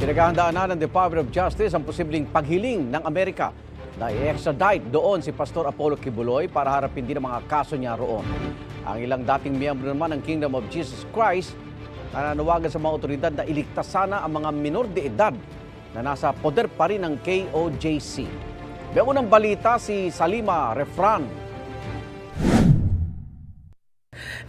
Pinaghahandaan na ng Department of Justice ang posibleng paghiling ng Amerika na i-extradite doon si Pastor Apollo Kibuloy para harapin din ang mga kaso niya roon. Ang ilang dating miyembro naman ng Kingdom of Jesus Christ nananawagan sa mga otoridad na iligtas sana ang mga minor de edad na nasa poder pa rin ng KOJC. May unang balita si Salima Refran.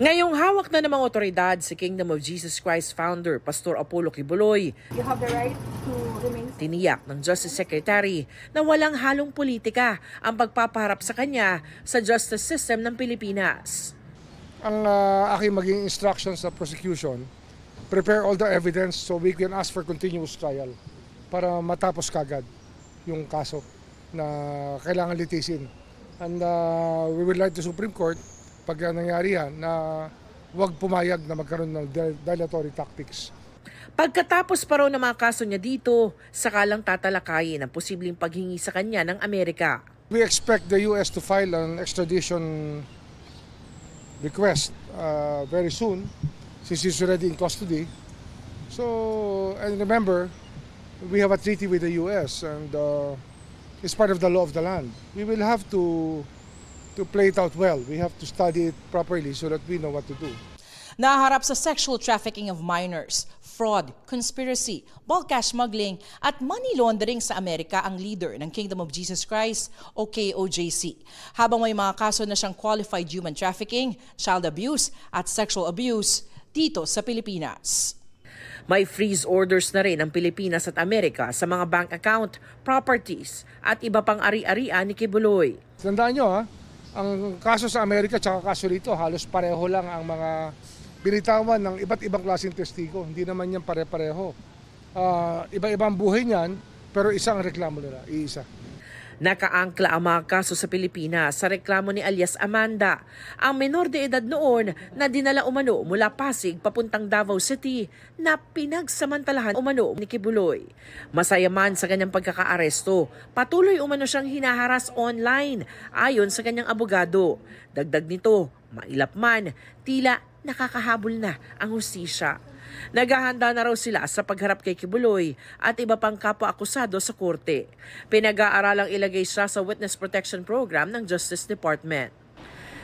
Ngayong hawak na ng mga otoridad si Kingdom of Jesus Christ founder Pastor Apollo Kibuloy. You have the right to remain. Tiniyak ng Justice Secretary na walang halong politika ang pagpapaharap sa kanya sa justice system ng Pilipinas. Ang aking maging instruction sa prosecution, prepare all the evidence so we can ask for continuous trial para matapos kagad yung kaso na kailangan litisin. And we would like the Supreme Court, pag nangyari yan, na huwag pumayag na magkaroon ng dilatory tactics. Pagkatapos pa raw ng mga kaso niya dito, sakalang tatalakayin ang posibleng paghingi sa kanya ng Amerika. We expect the US to file an extradition request very soon since he's already in custody. So, and remember, we have a treaty with the US and it's part of the law of the land. We will have to play it out well. We have to study it properly so that we know what to do. Naharap sa sexual trafficking of minors, fraud, conspiracy, bulk cash smuggling at money laundering sa Amerika ang leader ng Kingdom of Jesus Christ o KOJC. Habang may mga kaso na siyang qualified human trafficking, child abuse at sexual abuse dito sa Pilipinas. May freeze orders na rin ang Pilipinas at Amerika sa mga bank account, properties at iba pang ari-arian ni Kibuloy. Tandaan nyo ang kaso sa Amerika at kaso rito halos pareho lang ang mga binitawan ng iba't ibang klaseng testigo. Hindi naman yan pare-pareho. Iba-ibang buhay niyan, pero isang reklamo nila, iisa. Nakaangkla ang mga kaso sa Pilipinas sa reklamo ni alias Amanda, ang menor de edad noon na dinala umano mula Pasig papuntang Davao City na pinagsamantalahan umano ni Kibuloy. Masaya man sa kanyang pagkakaaresto, patuloy umano siyang hinaharas online ayon sa kanyang abogado. Dagdag nito, mailap man, tila nakakahabol na ang hustisya. Naghahanda na raw sila sa pagharap kay Kibuloy at iba pang kapwa-akusado sa korte. Pinag-aaralang ilagay siya sa Witness Protection Program ng Justice Department.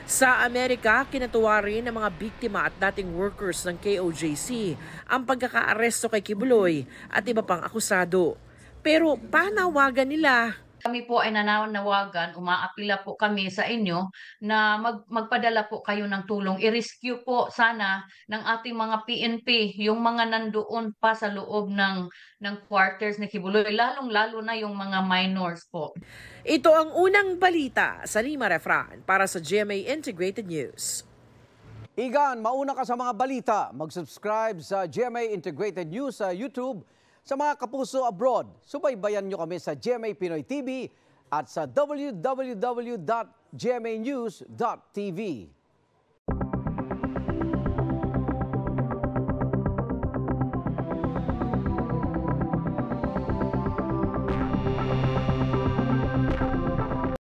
Sa Amerika, kinatuwa rin ng mga biktima at dating workers ng KOJC ang pagkakaaresto kay Kibuloy at iba pang akusado. Pero panawagan nila, kami po ay nananawagan, umaapila po kami sa inyo na magpadala po kayo ng tulong. I-rescue po sana ng ating mga PNP, yung mga nandoon pa sa loob ng quarters ni Kibuloy, lalong-lalo na yung mga minors po. Ito ang unang balita. Salima Refran para sa GMA Integrated News. Igan, mauna ka sa mga balita. Mag-subscribe sa GMA Integrated News sa YouTube. Sa mga kapuso abroad, subaybayan nyo kami sa GMA Pinoy TV at sa www.gmanews.tv.